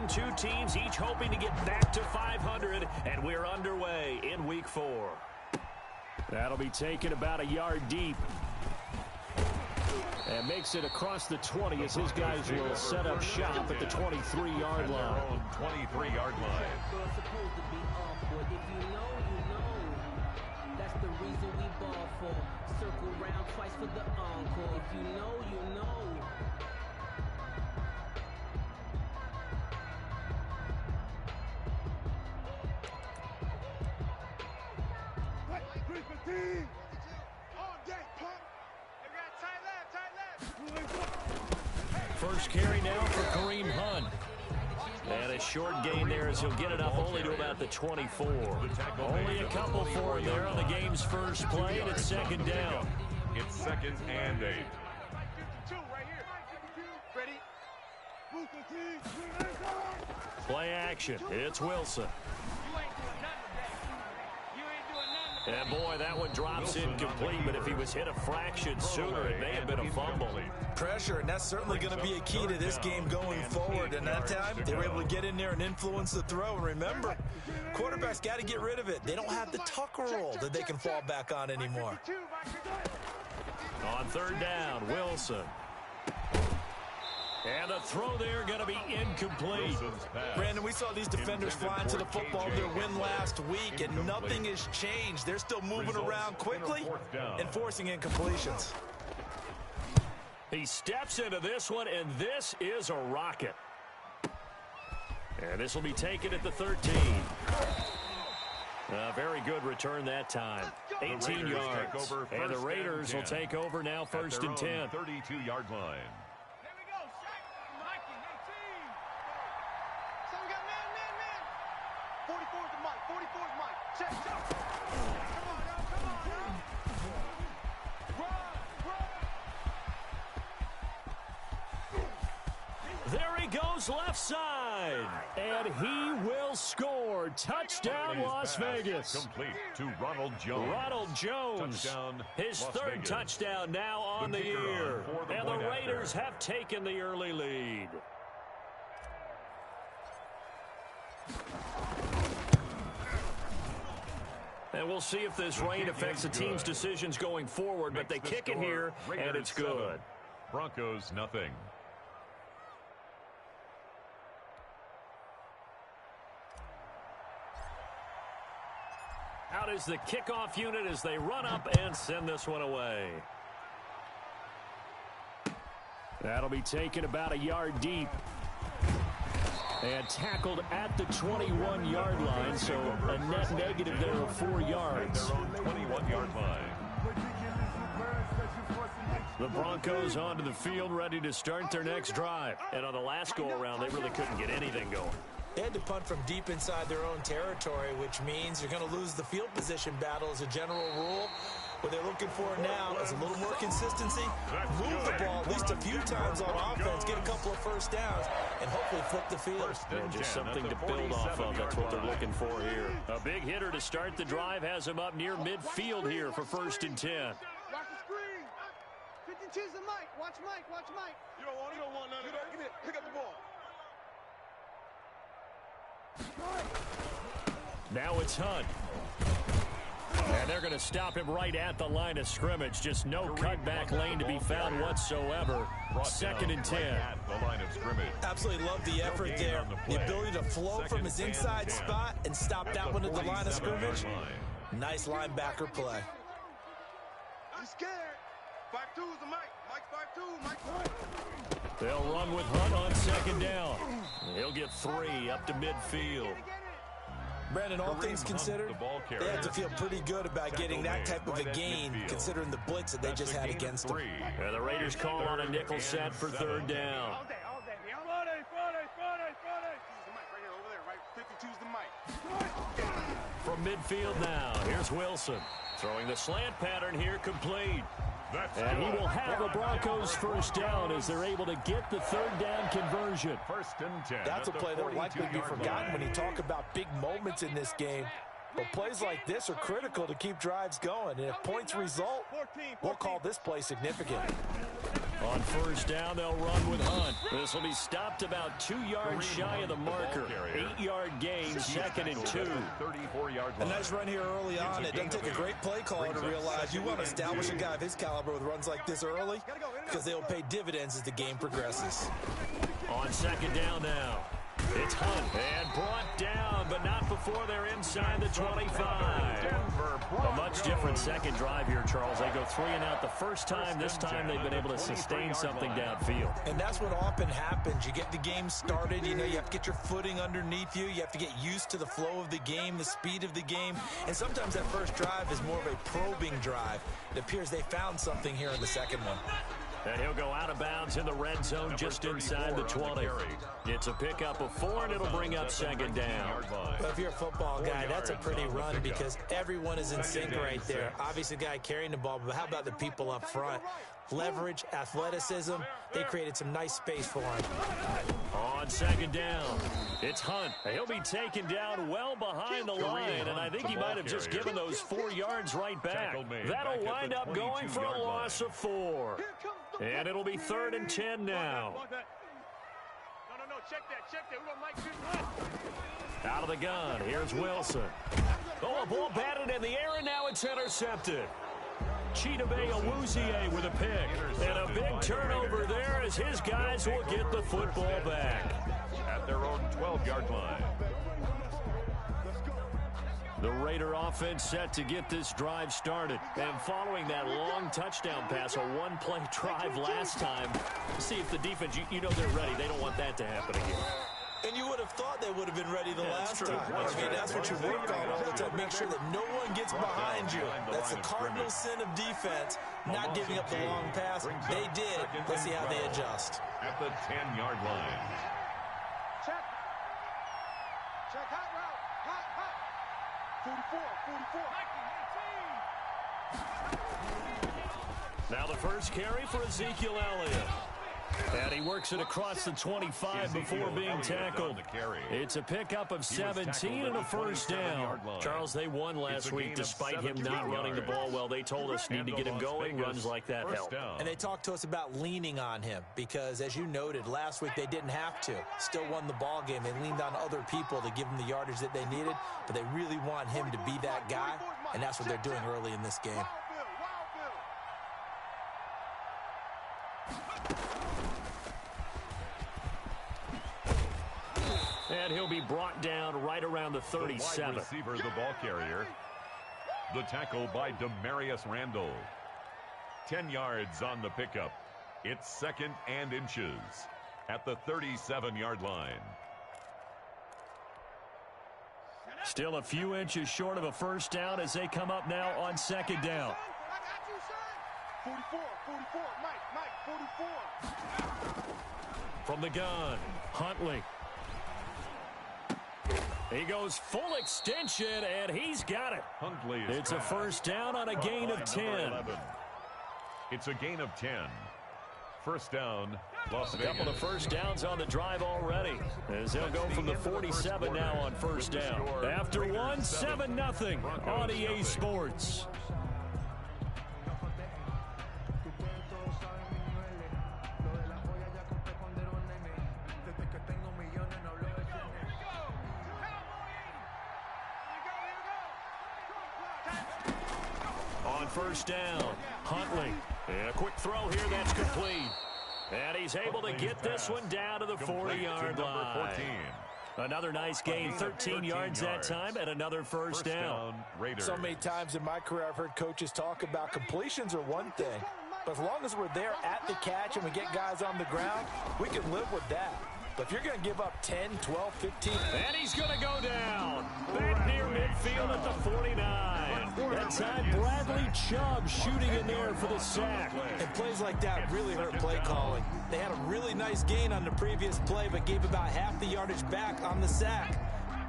game. Two teams each hoping to get back to 500, and we're underway in Week 4. That'll be taken about a yard deep. And makes it across the 20 as his guys will set up shop at the 23-yard line. 23-yard line. That's the reason we ball for. Circle round twice for the encore. If you know, you know. First carry now for Kareem Hunt. And a short gain there as he'll get it up only to about the 24. Only a couple for him there on the game's first play, and it's second down. It's 2nd and 8. Play action. It's Wilson. And boy, that one drops incomplete, but if he was hit a fraction sooner, it may have been a fumble. Pressure, and that's certainly going to be a key to this game going forward. And that time, they were able to get in there and influence the throw. And remember, quarterbacks got to get rid of it. They don't have the tuck roll that they can fall back on anymore. On third down, Wilson. And the throw there going to be incomplete. Brandon, we saw these defenders flying to the football their win last week, and nothing has changed. They're still moving around quickly and forcing incompletions. He steps into this one, and this is a rocket. And this will be taken at the 13. Very good return that time. 18 yards. And the Raiders will take over now, 1st and 10. 32-yard line. There he goes left side. And he will score. Touchdown, Las Vegas. Complete to Ronald Jones. Ronald Jones. Touchdown, his Las third Vegas. Touchdown now on the year. And the Raiders have taken the early lead. And we'll see if this rain affects the team's decisions going forward, but they kick it here, and it's good. Broncos, nothing. Out is the kickoff unit as they run up and send this one away. That'll be taken about a yard deep. And tackled at the 21-yard line, so a net negative there of 4 yards. Their own 21-yard line. The Broncos onto the field, ready to start their next drive. And on the last go-around, they really couldn't get anything going. They had to punt from deep inside their own territory, which means you're going to lose the field position battle as a general rule. What they're looking for now is a little more consistency, move the ball at least a few times on offense, get a couple of first downs, and hopefully flip the field. Just something to build off of. That's what they're looking for here. A big hitter to start the drive has him up near midfield here for 1st and 10. Watch the screen. 52's the Mike. Watch Mike. Watch Mike. You don't want none of that. Give it. Pick up the ball. Now it's Hunt. And they're going to him right at the line of scrimmage. Just no cutback lane to be found whatsoever. 2nd and 10. At the line of scrimmage. Absolutely love the effort there. The ability to flow from his inside spot and stop that one at the line of scrimmage. Nice linebacker play. I'm scared. 5-2 is the Mike. Mike 5-2. Mike. They'll run with Hunt on 2nd down. He'll get 3 up to midfield. Brandon, all things considered, they have to feel pretty good about getting that type of a gain, considering the blitz that they just had against them. And the Raiders call on a nickel set for 3rd down. All day. Mike right here, over there, right? 52's the Mike. From midfield now, here's Wilson. Throwing the slant pattern here, complete. And he will have the Broncos 1st down as they're able to get the 3rd down conversion. 1st and 10. That's a play that will likely be forgotten when you talk about big moments in this game. But plays like this are critical to keep drives going. And if points result, we'll call this play significant. On first down, they'll run with Hunt. This will be stopped about 2 yards shy of the marker. 8-yard gain, 2nd and 2. 34-yard A nice run here early on. It doesn't take a great play caller to realize you want to establish a guy of his caliber with runs like this early because they'll pay dividends as the game progresses. On second down now. It's Hunt and brought down, but not before they're inside the 25. A much different second drive here, Charles. They go 3 and out the first time. This time they've been able to sustain something downfield. And that's what often happens. You get the game started. You have to get your footing underneath you. You have to get used to the flow of the game, the speed of the game. And sometimes that first drive is more of a probing drive. It appears they found something here in the second one. And he'll go out of bounds in the red zone just inside the 20. It's a pickup of 4, and it'll bring up second down. Well, if you're a football guy, that's a pretty run because everyone is in sync right there. Obviously, the guy carrying the ball, but how about the people up front? Leverage, athleticism, they created some nice space for him. On second down, it's Hunt. He'll be taken down well behind the line, and I think he might have just given those 4 yards right back. That'll wind up going for a loss of 4. And it'll be 3rd and 10 now. No, check that. We want Mike to Out of the gun, here's Wilson. Oh, a ball batted in the air, and now it's intercepted. Chidobe Awuzie with a pick. And a big turnover there as his guys will get the football back. At their own 12-yard line. The Raider offense set to get this drive started. And following that long touchdown pass, a one-play drive last time, see if the defense, you know they're ready. They don't want that to happen again. And you would have thought they would have been ready the last time. I mean, that's what you work on all the time. Make sure that no one gets behind you. That's the cardinal sin of defense, not giving up the long pass. They did. Let's see how they adjust. At the 10-yard line. Check hot route. Hot. 44. Now the first carry for Ezekiel Elliott. And he works it across the 25 before being tackled. It's a pickup of 17 and a first down. Charles, they won last week despite him not running the ball well. They told us need to get him going. Runs like that help. And they talked to us about leaning on him because, as you noted, last week they didn't have to. Still won the ball game. They leaned on other people to give them the yardage that they needed, but they really want him to be that guy, and that's what they're doing early in this game. And he'll be brought down right around the 37. The wide receiver, the ball carrier. The tackle by Demarius Randall. 10 yards on the pickup. It's 2nd and inches at the 37-yard line. Still a few inches short of a first down as they come up now on second down. 44, Mike, 44. From the gun, Huntley. He goes full extension, and he's got it. Huntley is it's a first down on a gain of 10. It's a gain of 10. First down, Las Vegas. A couple of first downs on the drive already, as they'll go from the 47 now on first down. After one, 7-0 on EA Sports. On first down, Huntley. And a quick throw here that's complete. And he's able to get this one down to the 40-yard line. Another nice gain, 13 yards that time, and another first down. So many times in my career I've heard coaches talk about completions are one thing, but as long as we're there at the catch and we get guys on the ground, we can live with that. But if you're going to give up 10, 12, 15... And he's going to go down. Back near midfield at the 49. That time, Bradley Chubb shooting in there for the sack. And plays like that really hurt play calling. They had a really nice gain on the previous play, but gave about half the yardage back on the sack.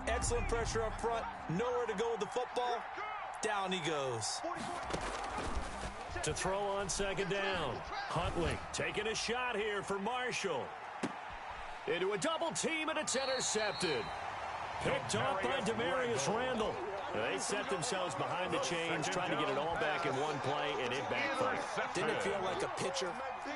Excellent pressure up front. Nowhere to go with the football. Down he goes. To throw on second down. Huntley taking a shot here for Marshall. Into a double team, and it's intercepted. Picked off by Demarius Randall. They set themselves behind the chains, trying to get it all back in one play, and it backfired. Didn't it feel like a pitcher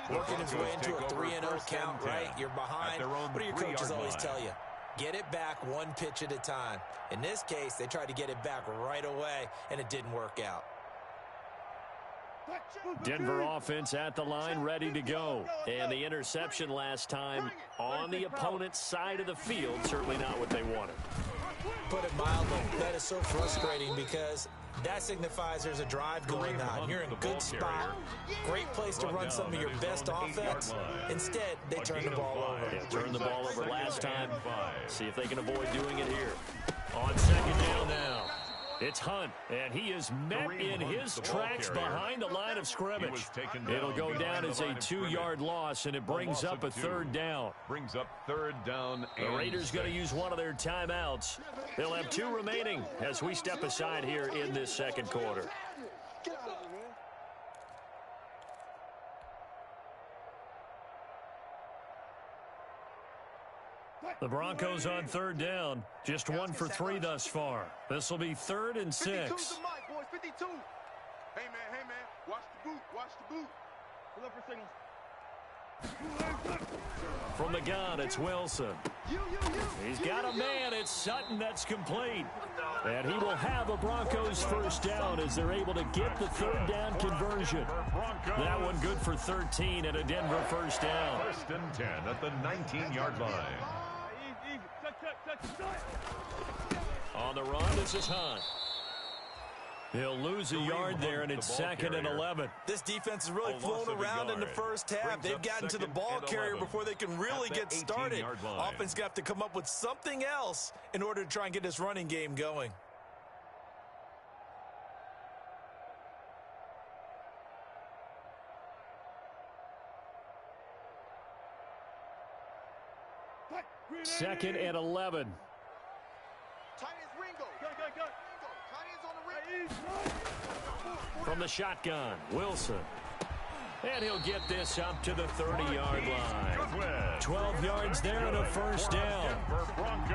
working his way into a 3-0 count, right? You're behind. What do your coaches always tell you? Get it back one pitch at a time. In this case, they tried to get it back right away, and it didn't work out. Denver offense at the line, ready to go. And the interception last time on the opponent's side of the field, certainly not what they wanted. Put it mildly, that is so frustrating because that signifies there's a drive going on. You're in a good spot. Great place to run some of your best offense. Instead, they turn the ball over. Yeah, turned the ball over last time. See if they can avoid doing it here. On second down now. It's Hunt, and he is met in his tracks behind the line of scrimmage. It'll go down as a 2-yard loss, and it brings up a third down. Brings up third down. The Raiders going to use one of their timeouts. They'll have 2 remaining as we step aside here in this second quarter. The Broncos on third down. Just 1 for 3 thus far. This will be 3rd and 6. 52's the mic, boys. 52. Hey, man. Watch the boot. Watch the boot. Look for signals. From the gun, it's Wilson. He's got a man. It's Sutton that's complete. And he will have a Broncos first down as they're able to get the third down conversion. That one good for 13 and a Denver first down. 1st and 10 at the 19-yard line. On the run, this is Hunt. He'll lose a yard there, and it's 2nd and 11. This defense has really flown around in the first half. They've gotten to the ball carrier before they can really get started. Offense got to come up with something else in order to try and get this running game going. Second and 11. From the shotgun, Wilson. And he'll get this up to the 30-yard line. 12 yards there and a first down.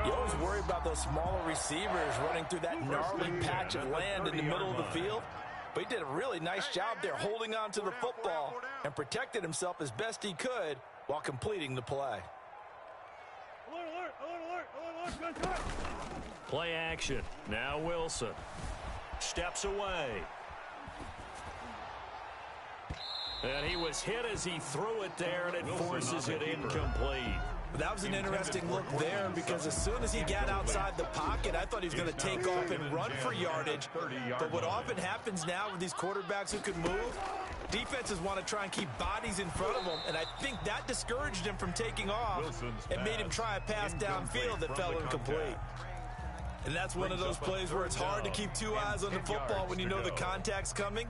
You always worry about those smaller receivers running through that gnarly patch of land in the middle of the field. But he did a really nice job there holding on to the football and protected himself as best he could while completing the play. Play action. Now Wilson steps away. And he was hit as he threw it there, and it forces it incomplete. That was an interesting look there because as soon as he got outside the pocket, I thought he was going to take off and run for yardage. But what often happens now with these quarterbacks who can move, defenses want to try and keep bodies in front of them, and I think that discouraged him from taking off and made him try a pass downfield that fell incomplete. And that's one of those plays where it's hard to keep 2 eyes on the football when you know the contact's coming,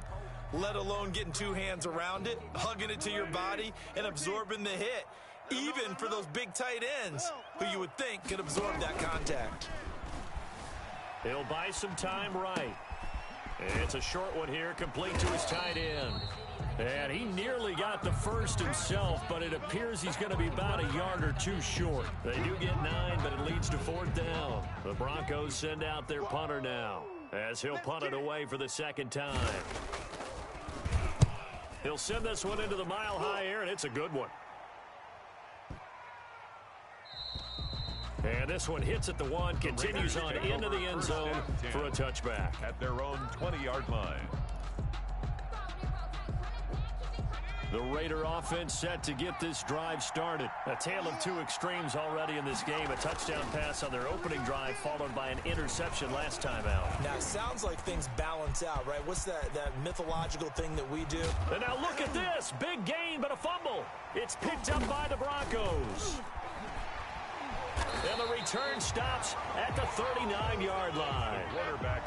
let alone getting 2 hands around it, hugging it to your body, and absorbing the hit, even for those big tight ends who you would think could absorb that contact. He'll buy some time right. It's a short one here, complete to his tight end. And he nearly got the first himself, but it appears he's going to be about a yard or 2 short. They do get 9, but it leads to 4th down. The Broncos send out their punter now, as he'll punt it away for the 2nd time. He'll send this one into the mile-high air, and it's a good one. And this one hits at the 1, continues on into the end zone for a touchback. At their own 20-yard line. The Raider offense set to get this drive started. A tale of 2 extremes already in this game. A touchdown pass on their opening drive, followed by an interception last time out. Now, it sounds like things balance out, right? What's that mythological thing that we do? And now look at this. Big gain, but a fumble. It's picked up by the Broncos. And the return stops at the 39-yard line.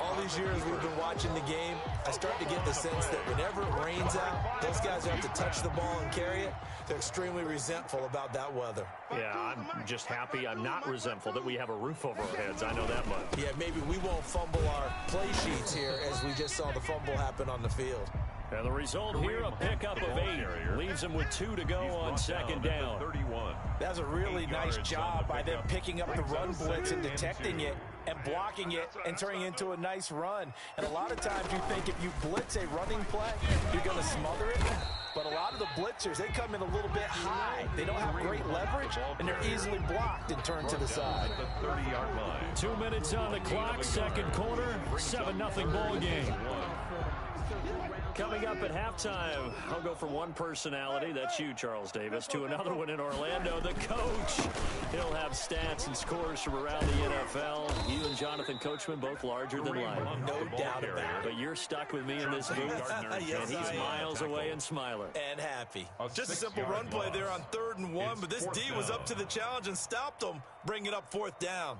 All these years we've been watching the game, I start to get the sense that whenever it rains out, those guys who have to touch the ball and carry it, they're extremely resentful about that weather. Yeah, I'm just happy I'm not resentful that we have a roof over our heads. I know that much. Yeah, maybe we won't fumble our play sheets here as we just saw the fumble happen on the field. And the result here, a pickup of 8. Leaves them with 2 to go on second down. 31. That's a really nice job by them picking up the run blitz and detecting it and blocking it and turning it into a nice run. And a lot of times you think if you blitz a running play, you're going to smother it. But a lot of the blitzers, they come in a little bit high. They don't have great leverage, and they're easily blocked and turned to the side. The 30-yard line. 2 minutes on the clock, second quarter, 7-0 ball game. Coming up at halftime, I'll go from one personality, that's you, Charles Davis, to another one in Orlando, the coach. He'll have stats and scores from around the NFL. You and Jonathan Coachman, both larger than life. No doubt about it. But you're stuck with me in this booth, Yes, and he's miles away and smiling. And happy. Just a simple run play there on 3rd and 1, but this D was up to the challenge and stopped them, bringing up 4th down.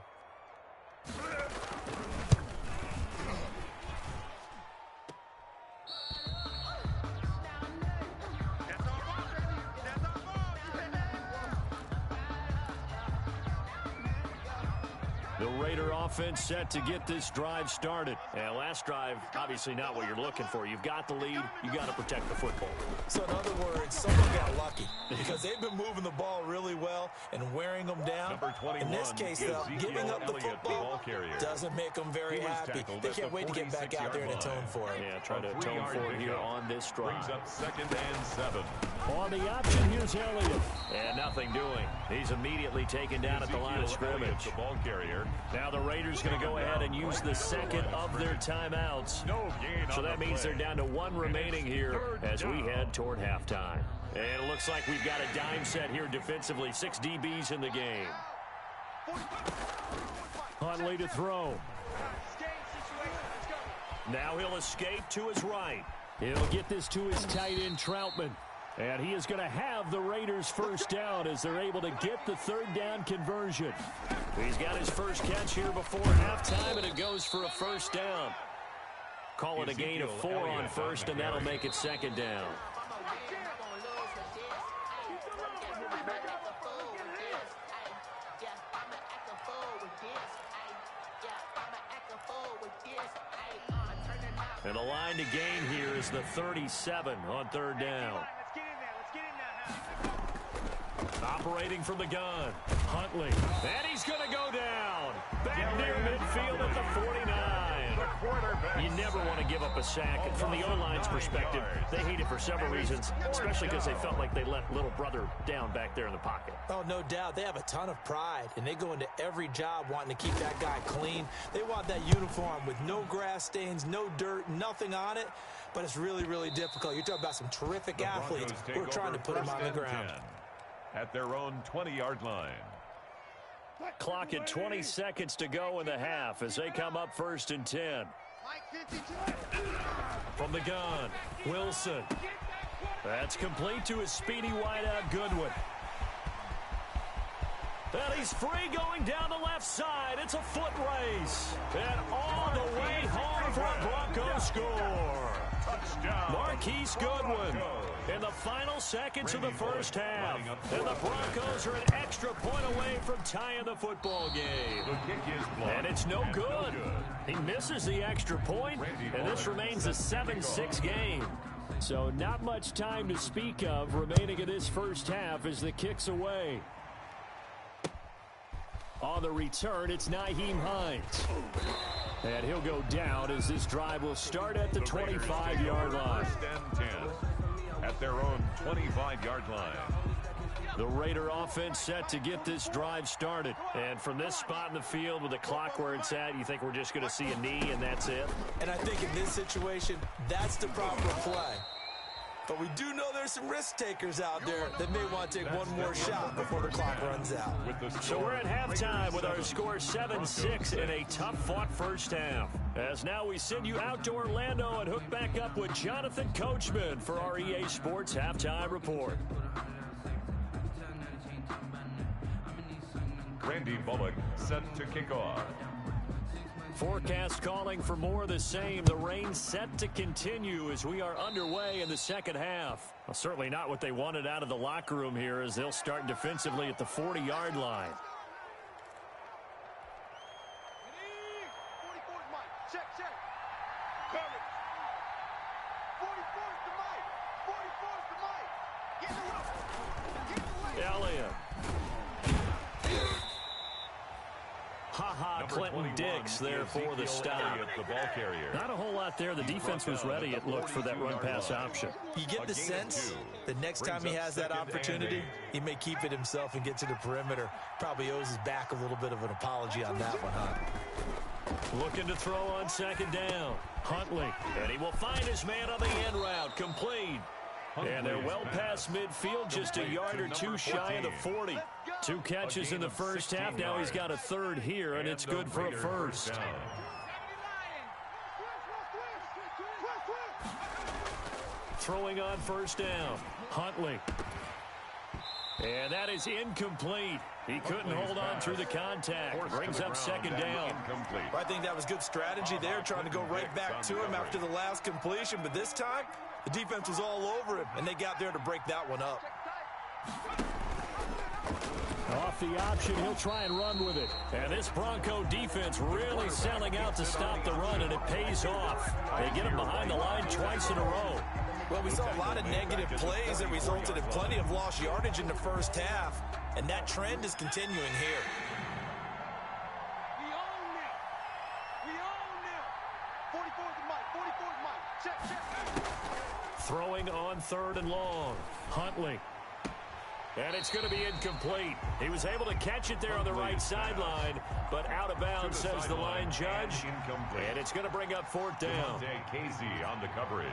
The Raider offense set to get this drive started. And last drive, obviously not what you're looking for. You've got the lead. You got to protect the football. So in other words, someone got lucky because they've been moving the ball really well and wearing them down. In this case, though, giving up the football doesn't make them very happy. They can't wait to get back out there and atone for it. Yeah, try to atone for it here on this drive. Brings up 2nd and 7. On the option, here's Elliott. And nothing doing. He's immediately taken down at the line of scrimmage. The ball carrier. Now the Raiders going to go ahead and use the second of their timeouts. So that means they're down to 1 remaining here as we head toward halftime. And it looks like we've got a dime set here defensively. 6 DBs in the game. Huntley to throw. Now he'll escape to his right. He'll get this to his tight end, Troutman. And he is going to have the Raiders first down as they're able to get the 3rd down conversion. He's got his first catch here before halftime, and it goes for a first down. Call it a gain of 4 on first, and that'll make it 2nd down. And the line to gain here is the 37 on 3rd down. Operating from the gun, Huntley. And he's going to go down. Back near midfield at the 49. You never want to give up a sack. And from the O-line's perspective, they hate it for several reasons, especially because they felt like they let little brother down back there in the pocket. Oh, no doubt. They have a ton of pride, and they go into every job wanting to keep that guy clean. They want that uniform with no grass stains, no dirt, nothing on it. But it's really, really difficult. You're talking about some terrific athletes who are trying to put him on the ground. At their own 20-yard line. Clock at 20 seconds to go in the half as they come up 1st and 10. From the gun, Wilson. That's complete to his speedy wideout, Goodwin. And he's free going down the left side. It's a foot race. And all the way home for a Broncos score. Touchdown. Marquise Goodwin in the final seconds of the first half. And the Broncos are an extra point away from tying the football game. The kick is blocked. And it's no good. He misses the extra point, and this remains a 7-6 game. So not much time to speak of remaining in this first half as the kick's away. On the return, it's Nyheim Hines. And he'll go down as this drive will start at the 25-yard line. 1st and 10 at their own 25-yard line. The Raider offense set to get this drive started. And from this spot in the field with the clock where it's at, you think we're just going to see a knee and that's it? And I think in this situation, that's the proper play. But we do know there's some risk takers out there that may want to take one more shot before the clock runs out. So we're at halftime with our score 7-6 in a tough-fought first half. As now we send you out to Orlando and hook back up with Jonathan Coachman for our EA Sports Halftime Report. Randy Bullock set to kick off. Forecast calling for more of the same. The rain set to continue as we are underway in the second half. Well, certainly not what they wanted out of the locker room here as they'll start defensively at the 40-yard line. Elliott. Ha-ha, Clinton Dix there for the stop. The ball carrier. Not a whole lot there. The defense was ready, it looked, for that run-pass option. You get the sense the next time he has that opportunity, he may keep it himself and get to the perimeter. Probably owes his back a little bit of an apology on that one, huh? Looking to throw on second down. Huntley. And he will find his man on the end route. Complete. And they're well past midfield, just a yard or two shy of the 40. 2 catches in the first half. Now he's got a third here, and it's good for a first. Throwing on first down. Huntley. And that is incomplete. He couldn't hold on through the contact. Brings up second down. I think that was good strategy there, trying to go right back to him after the last completion. But this time, the defense was all over him, and they got there to break that one up. Off the option, he'll try and run with it. And this Bronco defense really selling out to stop the run, and it pays off. They get him behind the line twice in a row. Well, we saw a lot of negative plays that resulted in plenty of lost yardage in the first half, and that trend is continuing here. We own it. We own it. 44's the mic. 44's the mic. Check. Throwing on third and long. Huntley. And it's going to be incomplete. He was able to catch it there on the right sideline, but out of bounds, says the line judge. And it's going to bring up fourth down. Casey on the coverage.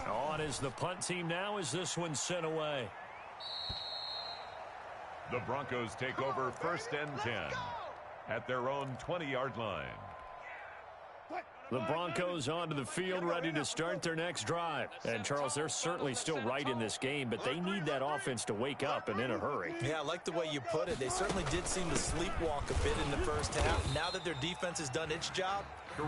On is the punt team now as this one's sent away. The Broncos take over first and 10 at their own 20-yard line. The Broncos onto the field, ready to start their next drive. And, Charles, they're certainly still right in this game, but they need that offense to wake up and in a hurry. Yeah, I like the way you put it. They certainly did seem to sleepwalk a bit in the first half. Now that their defense has done its job,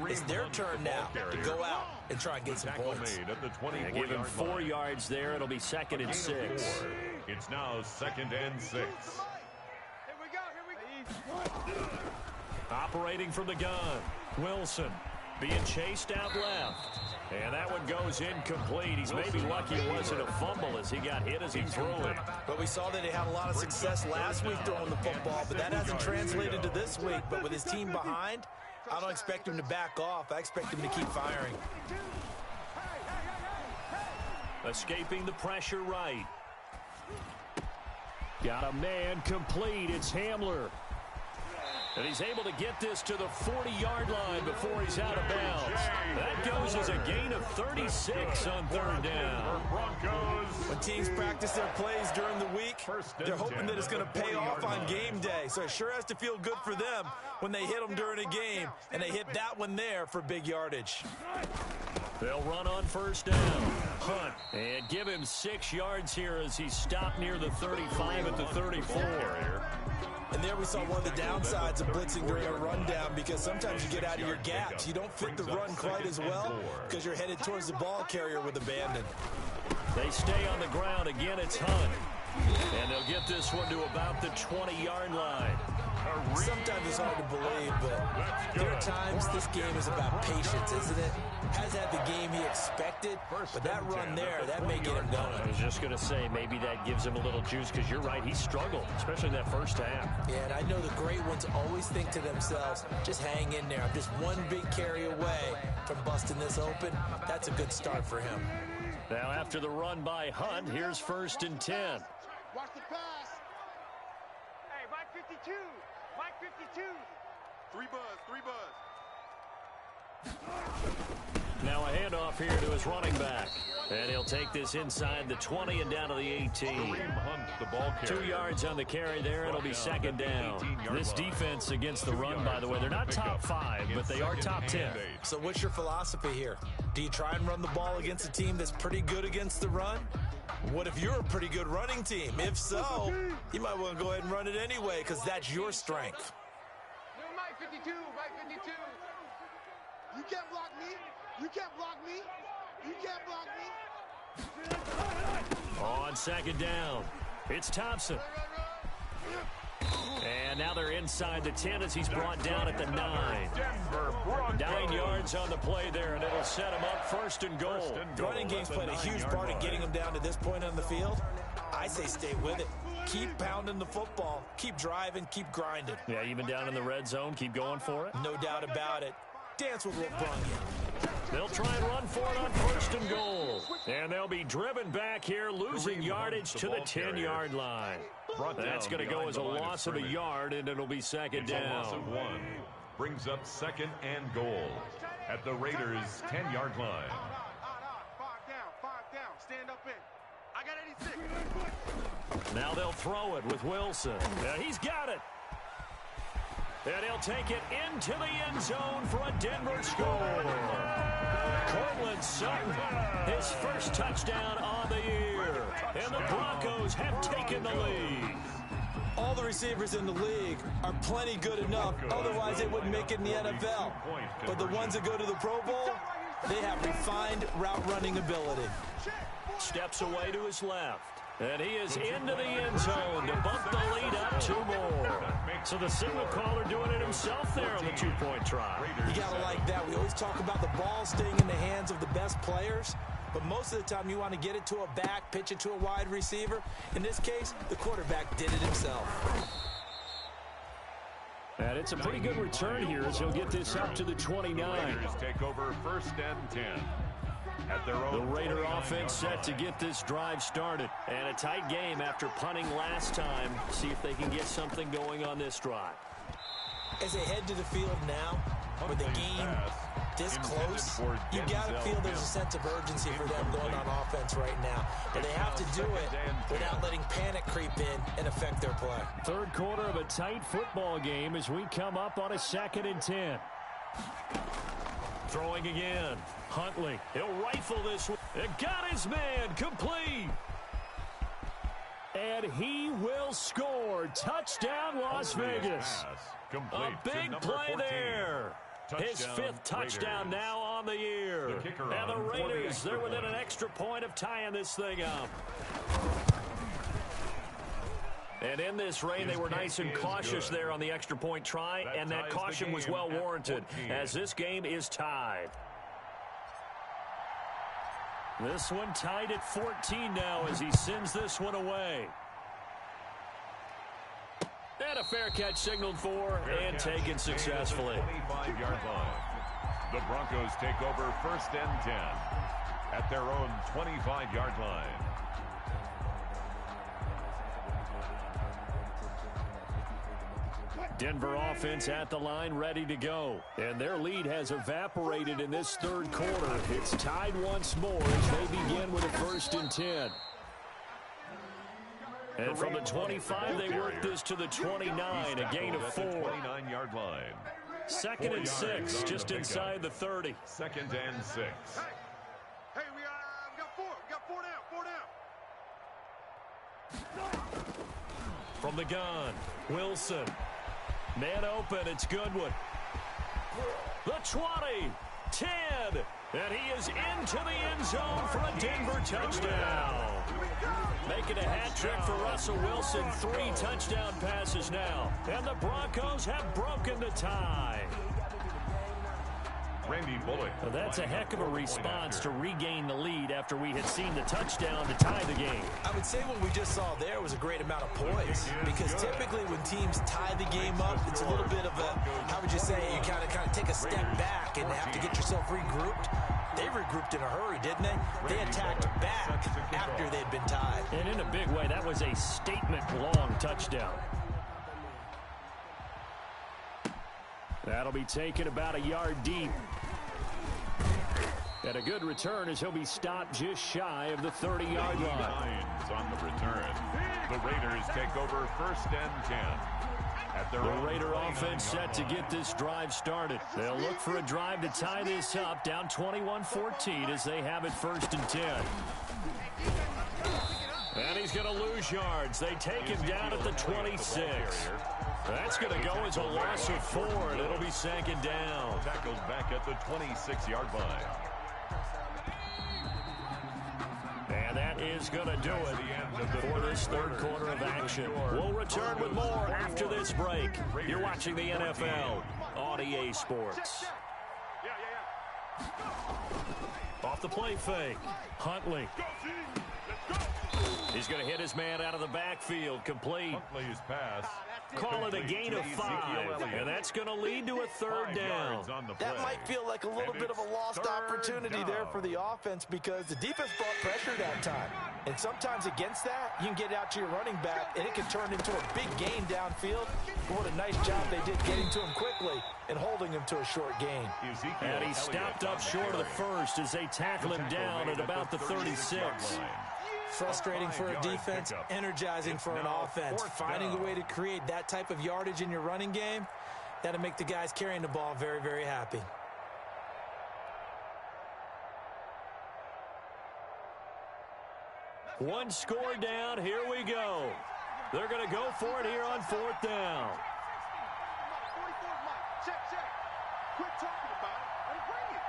it's their turn now to go out and try and get some points. Made at the 24-yard give him 4 line. yards there. It'll be second and 6. It's now second and 6. Here we go. Operating from the gun. Wilson being chased out left. And that one goes incomplete. He's maybe lucky it wasn't a fumble as he got hit as he threw it. But we saw that he had a lot of success last week throwing the football, but that hasn't translated to this week. But with his team behind, I don't expect him to back off. I expect him to keep firing. Escaping the pressure right. Got a man complete. It's Hamler. And he's able to get this to the 40-yard line before he's out of bounds. That goes as a gain of 36 on third down. When teams practice their plays during the week, they're hoping that it's going to pay off on game day. So it sure has to feel good for them when they hit them during a game, and they hit that one there for big yardage. They'll run on first down. Hunt. And give him 6 yards here as he stopped near the 35 at the 34. And there we saw one of the downsides of blitzing during a rundown, because sometimes you get out of your gaps. You don't fit the run quite as well because you're headed towards the ball carrier with abandon. They stay on the ground. Again, it's Hunt. And they'll get this one to about the 20-yard line. Sometimes it's hard to believe, but there are times this game is about patience, isn't it? Has had the game he expected, but that run there, that may get him going. I was just going to say, maybe that gives him a little juice, because you're right, he struggled, especially in that first half. Yeah, and I know the great ones always think to themselves, just hang in there. I'm just one big carry away from busting this open. That's a good start for him. Now, after the run by Hunt, here's first and 10. Watch the pass. Hey, Mike 52. Mike 52. 3 buzz. Now a handoff here to his running back. And he'll take this inside the 20 and down to the 18. 2 yards on the carry there. It'll be second down. This defense against the run, by the way, they're not top 5, but they are top 10. So what's your philosophy here? Do you try and run the ball against a team that's pretty good against the run? What if you're a pretty good running team? If so, you might want to go ahead and run it anyway, because that's your strength. Mike 52. Mike 52. You can't block me. You can't block me. You can't block me. On second down, it's Thompson. And And now they're inside the 10 as he's brought down at the 9. 9 yards on the play there, and it'll set him up first and goal. The running game's played a huge part in getting him down to this point on the field. I say stay with it. Keep pounding the football. Keep driving. Keep grinding. Yeah, even down in the red zone, keep going for it. No doubt about it. Dance with what brung you. They'll try and run for it on first and goal. And they'll be driven back here, losing yardage to the 10-yard line. That's going to go as a loss of a yard, and it'll be second down. A loss of 1. Brings up second and goal at the Raiders' 10-yard line. 5 down. Stand up in. I got 86. Now they'll throw it with Wilson. Yeah, he's got it. And he'll take it into the end zone for a Denver score. Cortland Sutton, his first touchdown on the year. And the Broncos have taken the lead. All the receivers in the league are plenty good enough. Otherwise, they wouldn't make it in the NFL. But the ones that go to the Pro Bowl, they have refined route running ability. Steps away to his left. And he is into the end zone to bump the lead up 2 more. So the signal caller doing it himself there on the 2-point try. You got to like that. We always talk about the ball staying in the hands of the best players. But most of the time you want to get it to a back, pitch it to a wide receiver. In this case, the quarterback did it himself. And it's a pretty good return here as he'll get this up to the 29. Raiders take over first and 10. At their own the Raider offense set to get this drive started. And a tight game after punting last time. See if they can get something going on this drive. As they head to the field now, with the game this close, you got to feel there's a sense of urgency for them going on offense right now. But they have to do it without letting panic creep in and affect their play. Third quarter of a tight football game as we come up on a 2nd and 10. Throwing again. Huntley. He'll rifle this one. And got his man complete. And he will score. Touchdown, Las Vegas. A big play there. His 5th touchdown now on the year. And the Raiders, they're within an extra point of tying this thing up. And in this rain, they were nice and cautious there on the extra point try, and that caution was well warranted as this game is tied. This one tied at 14 now as he sends this one away. And a fair catch signaled for and taken successfully. 25-yard line. The Broncos take over first and 10 at their own 25-yard line. Denver offense at the line, ready to go. And their lead has evaporated in this third quarter. It's tied once more as they begin with a 1st and 10. And from the 25, they work this to the 29, a gain of 4. 29-yard line. 2nd and 6, just inside the 30. 2nd and 6. Hey, we got 4. We got 4 down. From the gun, Wilson. Man open, it's Goodwin. The 20, 10, and he is into the end zone for a Denver touchdown. Making a hat trick for Russell Wilson, 3 touchdown passes now. And the Broncos have broken the tie. Randy Bullock. Well, that's a heck of a response to regain the lead after we had seen the touchdown to tie the game. I would say what we just saw there was a great amount of poise, because typically when teams tie the game up, it's a little bit of a, how would you say, you kind of take a step back and have to get yourself regrouped. They regrouped in a hurry, didn't they? They attacked back after they'd been tied. And in a big way, that was a statement-long touchdown. That'll be taken about a yard deep. And a good return as he'll be stopped just shy of the 30-yard line. On the return. The Raiders take over first and 10. The Raider offense set to get this drive started. They'll look for a drive to tie this up, down 21-14 as they have it 1st and 10. And he's going to lose yards. They take him down at the 26. That's going to go as a loss of 4, and it'll be 2nd down. Tackled back at the 26-yard line. And that is going to do it for this third quarter of action. We'll return with more after this this break. You're watching the NFL on EA Sports. Off the play fake. Huntley. He's going to hit his man out of the backfield. Complete. Huntley's pass. Call it a gain of 5. And that's going to lead to a third down. That might feel like a little bit of a lost opportunity there for the offense because the defense brought pressure that time. And sometimes against that, you can get out to your running back, and it can turn into a big gain downfield. But what a nice job they did getting to him quickly and holding him to a short gain. And he stopped up short of the first as they tackle him down at about the 36. Frustrating for a defense, energizing for an offense. Finding a way to create that type of yardage in your running game, that'll make the guys carrying the ball very, very happy. One score down. Here we go. They're going to go for it here on 4th down. 44's mine. Check. Quit talking about it and bring it.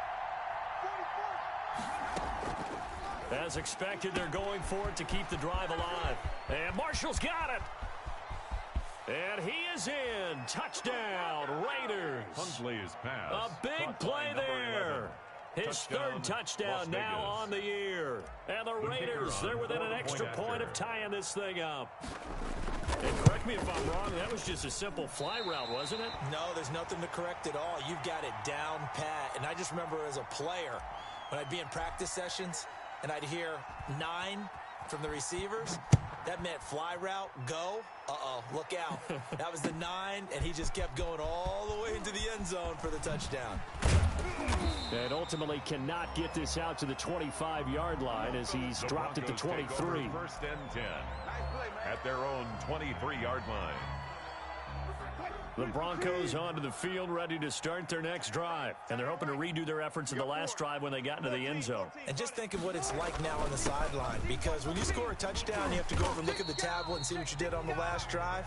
44. As expected, they're going for it to keep the drive alive. And Marshall's got it. And he is in. Touchdown, Raiders. Huntley's pass. A big play there. His third touchdown now on the year. And the Raiders, they're within an extra point of tying this thing up. And correct me if I'm wrong, that was just a simple fly route, wasn't it? No, there's nothing to correct at all. You've got it down pat. And I just remember as a player, when I'd be in practice sessions, and I'd hear 9 from the receivers, that meant fly route, go. Uh-oh, look out. That was the 9, and he just kept going all the way into the end zone for the touchdown. And ultimately cannot get this out to the 25-yard line as he's dropped at the 23. First and 10 at their own 23-yard line. The Broncos onto the field, ready to start their next drive. And they're hoping to redo their efforts in the last drive when they got into the end zone. And just think of what it's like now on the sideline, because when you score a touchdown, you have to go over and look at the tablet and see what you did on the last drive.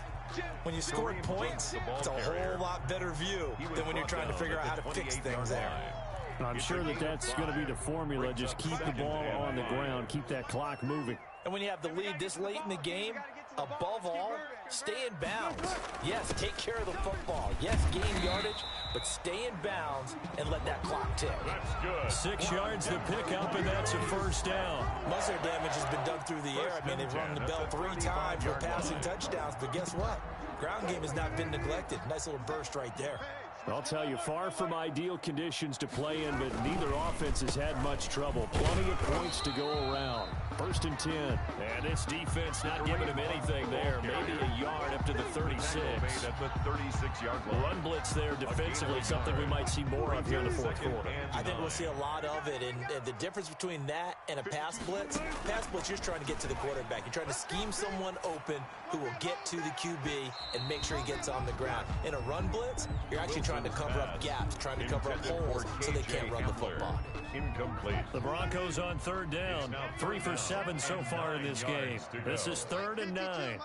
When you scored points, it's a whole lot better view than when you're trying to figure out how to fix things there. I'm sure that's going to be the formula. Just keep the ball on the ground, keep that clock moving. And when you have the lead this late in the game, above all, stay in bounds. Yes, take care of the football. Yes, gain yardage, but stay in bounds and let that clock tick. That's good. 6 yards to pick up, and that's a first down. Most of their damage has been done through the air. I mean, they've rung the bell 3 times with passing touchdowns, but guess what? Ground game has not been neglected. Nice little burst right there. I'll tell you, far from ideal conditions to play in, but neither offense has had much trouble. Plenty of points to go around. 1st and 10. And this defense not giving him anything there. Maybe a yard up to the 36. At the 36-yard line. Run blitz there defensively, something we might see more of here in the 4th quarter. I think we'll see a lot of it, and the difference between that and a pass blitz, you're just trying to get to the quarterback. You're trying to scheme someone open who will get to the QB and make sure he gets on the ground. In a run blitz, you're actually trying to cover up gaps, trying to cover up holes so they can't run the football. Incomplete. The Broncos on 3rd down. 3 for 7 so far in this game. This is 3rd and 9.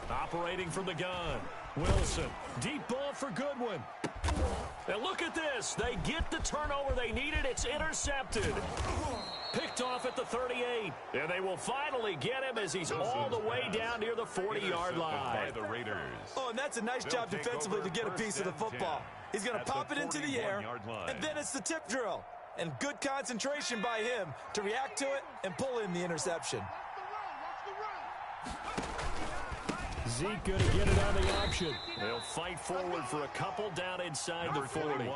Operating from the gun. Wilson. Deep ball for Goodwin. And look at this. They get the turnover they needed. It's intercepted. Picked off at the 38. And they will finally get him as he's all the way down near the 40-yard line. The Raiders. Oh, and that's a nice job defensively to get a piece of the football. He's going to pop it into the air, and then it's the tip drill. And good concentration by him to react to it and pull in the interception. Zeke going to get it on the option. They'll fight forward for a couple down inside the 40.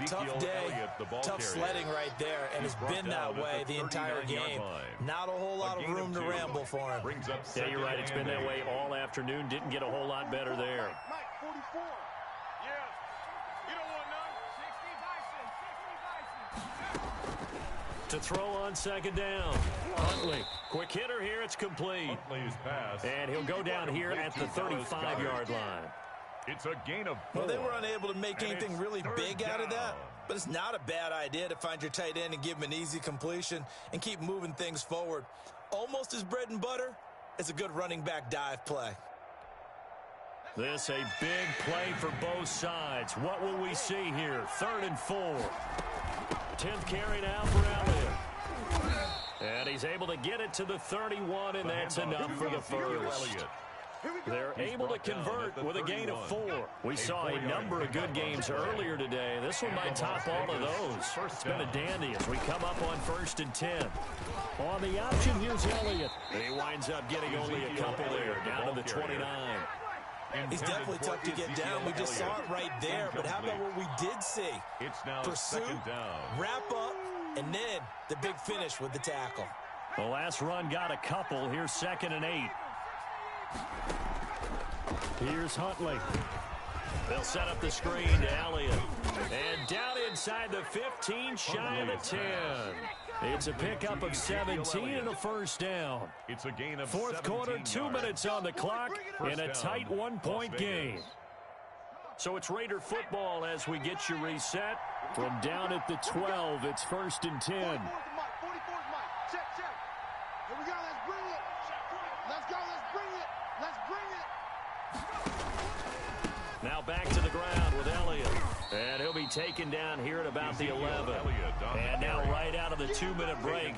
Tough day, tough sledding right there, and it's been that way the entire game. Not a whole lot of room to ramble for him. Yeah, you're right. It's been that way all afternoon. Didn't get a whole lot better there. Mike, 44. Yeah. You don't want none. 60 Bison. To throw on 2nd down. Huntley. Quick hitter here. It's complete. And he'll go down here at the 35-yard line. It's a gain of 4. Well, they were unable to make anything really big out of that, but it's not a bad idea to find your tight end and give him an easy completion and keep moving things forward. Almost as bread and butter as a good running back dive play. This a big play for both sides. What will we see here? 3rd and 4. 10th carry now for Elliott. And he's able to get it to the 31, and that's enough for the first. They're able to convert with a gain of 4. We saw a number of good games earlier today. This one might top all of those. It's been a dandy as we come up on 1st and 10. On the option, here's Elliott. He winds up getting only a couple there, down to the 29. He's definitely tough to get down. We just saw it right there. But how about what we did see? Pursuit, wrap up, and then the big finish with the tackle. The last run got a couple. Here's 2nd and 8. Here's Huntley. They'll set up the screen to Elliott. And down inside the 15, shy of the 10. It's a pickup of 17 and a first down. It's a gain of 4th quarter, 2 minutes on the clock, in a tight 1-point game. So it's Raider football as we get you reset. From down at the 12, it's 1st and 10. 44's Mike. Check. Here we go. Let's bring it. Let's go. Let's bring it. Let's bring it. Now back to the ground with Elliott. And he'll be taken down here at about the 11. And now right out of the 2-minute break,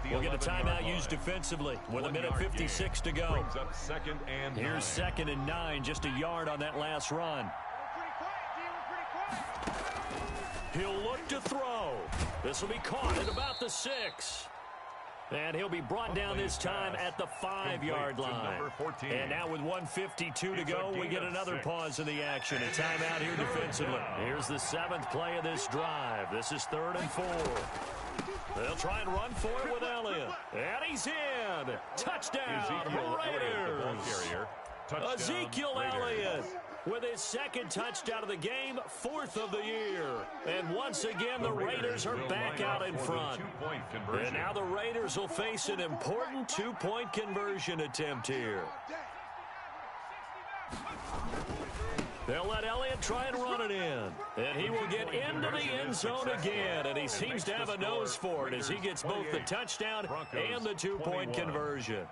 we'll get a timeout used defensively with 1:56 to go. Here's 2nd and 9, just a yard on that last run. He'll look to throw. This will be caught at about the 6. And he'll be brought down this time at the 5-yard line. And now with 1:52 to go, we get another pause in the action. A timeout here defensively. Here's the 7th play of this drive. This is 3rd and 4. They'll try and run for it with Elliott. And he's in. Touchdown, Raiders. Ezekiel Elliott with his 2nd touchdown of the game, 4th of the year. And once again, the Raiders are back out in front. And now the Raiders will face an important 2-point conversion attempt here. They'll let Elliott try and run it in. And he will get into the end zone again. And he seems to have a nose for it as he gets both the touchdown and the 2-point conversion.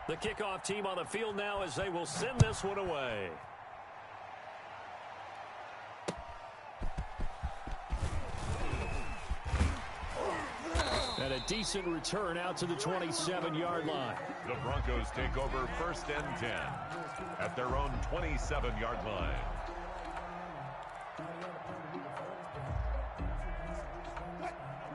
The kickoff team on the field now as they will send this one away. And a decent return out to the 27-yard line. The Broncos take over 1st and 10 at their own 27-yard line.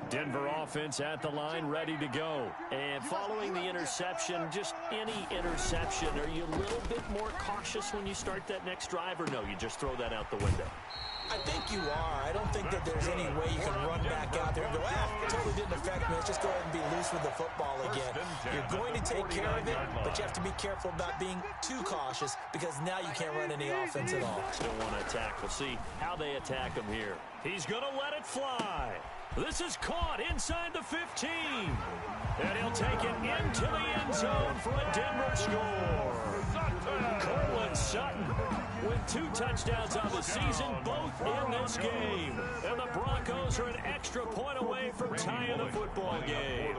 Denver offense at the line, ready to go. And following the interception, just any interception, are you a little bit more cautious when you start that next drive, or no, you just throw that out the window? I think you are. I don't think that there's any way you can run back out there and go, it totally didn't affect me. Let's just go ahead and be loose with the football again. You're going to take care of it, but you have to be careful about being too cautious because now you can't run any offense at all. Still want to attack. We'll see how they attack him here. He's going to let it fly. This is caught inside the 15. And he'll take it into the end zone for a Denver score. Cortland Sutton with 2 touchdowns on the season, both in this game. And the Broncos are an extra point away from tying the football game.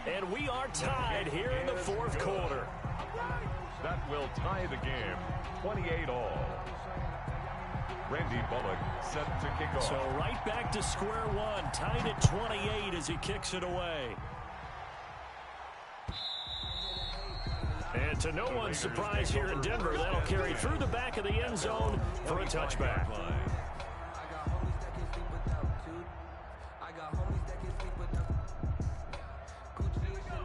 And we are tied here in the 4th quarter. That will tie the game 28-all. Randy Bullock set to kick off. So right back to square one, tied at 28 as he kicks it away. And to no one's surprise here in Denver, that'll carry through the back of the end zone for a touchback.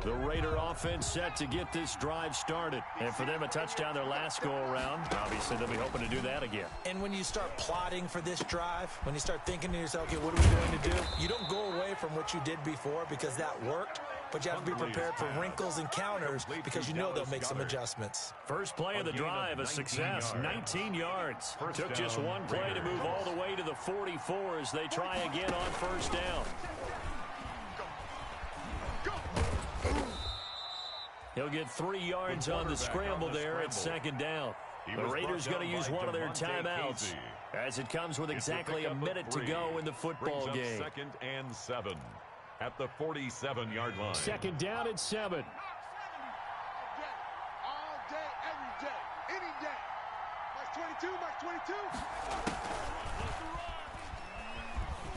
The Raider offense set to get this drive started. And for them, a touchdown their last go-around. Obviously, they'll be hoping to do that again. And when you start plotting for this drive, when you start thinking to yourself, okay, what are we going to do? You don't go away from what you did before because that worked. But you have to be prepared for wrinkles and counters because you know they'll make some adjustments. First play of the drive, a success, 19 yards. Took just one play to move all the way to the 44 as they try again on first down. He'll get 3 yards on the scramble there at 2nd down. The Raiders going to use one of their timeouts as it comes with exactly a minute to go in the football game. 2nd and 7. at the 47-yard line. Second down and 7. All day, every day, any day. March 22, March 22.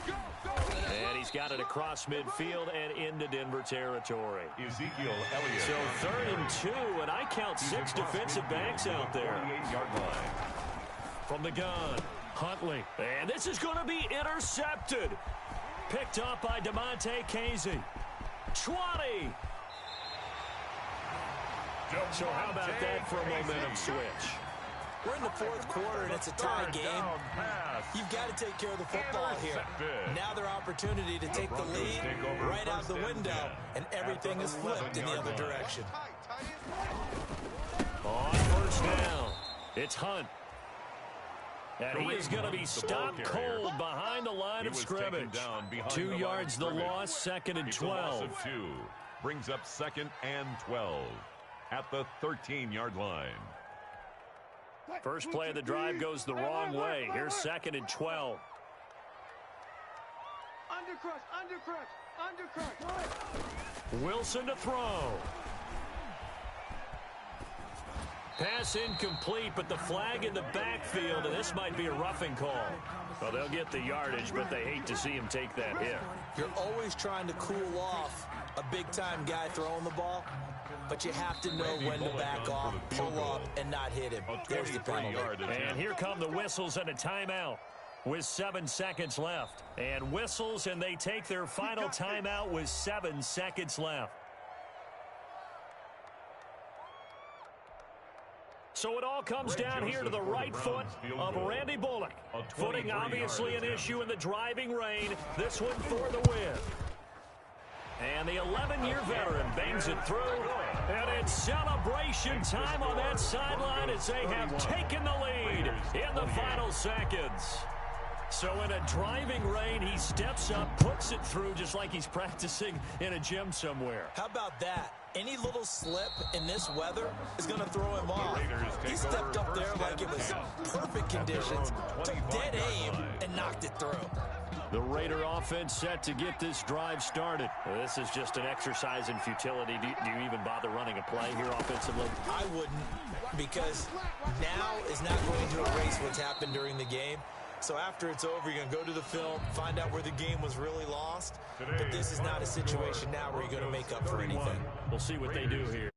Go, go. And he's got it across midfield and into Denver territory. Ezekiel Elliott. So 3rd and 2, and I count 6 defensive backs out there. 48-yard line. From the gun, Huntley. And this is going to be intercepted. Picked up by DeMonte Casey. 20. So how about that for a momentum switch? We're in the 4th quarter, and it's a tie game. You've got to take care of the football here. Now their opportunity to take the lead right out the window, and everything is flipped in the other direction. On 1st down, it's Hunt. And he's going to be stopped cold behind the line of scrimmage. 2 yards the loss, 2nd and 12. 2 brings up 2nd and 12 at the 13-yard line. First play of the drive goes the wrong way. Here's 2nd and 12. Undercrush. Wilson to throw. Pass incomplete, but the flag in the backfield, and this might be a roughing call. Well, they'll get the yardage, but they hate to see him take that hit. You're always trying to cool off a big-time guy throwing the ball, but you have to know when to back off, pull up, and not hit him. There's the penalty. And here come the whistles and a timeout with 7 seconds left. And whistles, and they take their final timeout with 7 seconds left. So it all comes down here to the right foot of Randy Bullock. Footing obviously an issue in the driving rain. This one for the win. And the 11-year veteran bangs it through. And it's celebration time on that sideline as they have taken the lead in the final seconds. So in a driving rain, he steps up, puts it through just like he's practicing in a gym somewhere. How about that? Any little slip in this weather is going to throw him off. He stepped up there like it was perfect conditions, took dead aim, and knocked it through. The Raider offense set to get this drive started. Well, this is just an exercise in futility. Do you even bother running a play here offensively? I wouldn't, because now is not going to erase what's happened during the game. So after it's over, you're going to go to the film, find out where the game was really lost. But this is not a situation now where you're going to make up for anything. We'll see what they do here.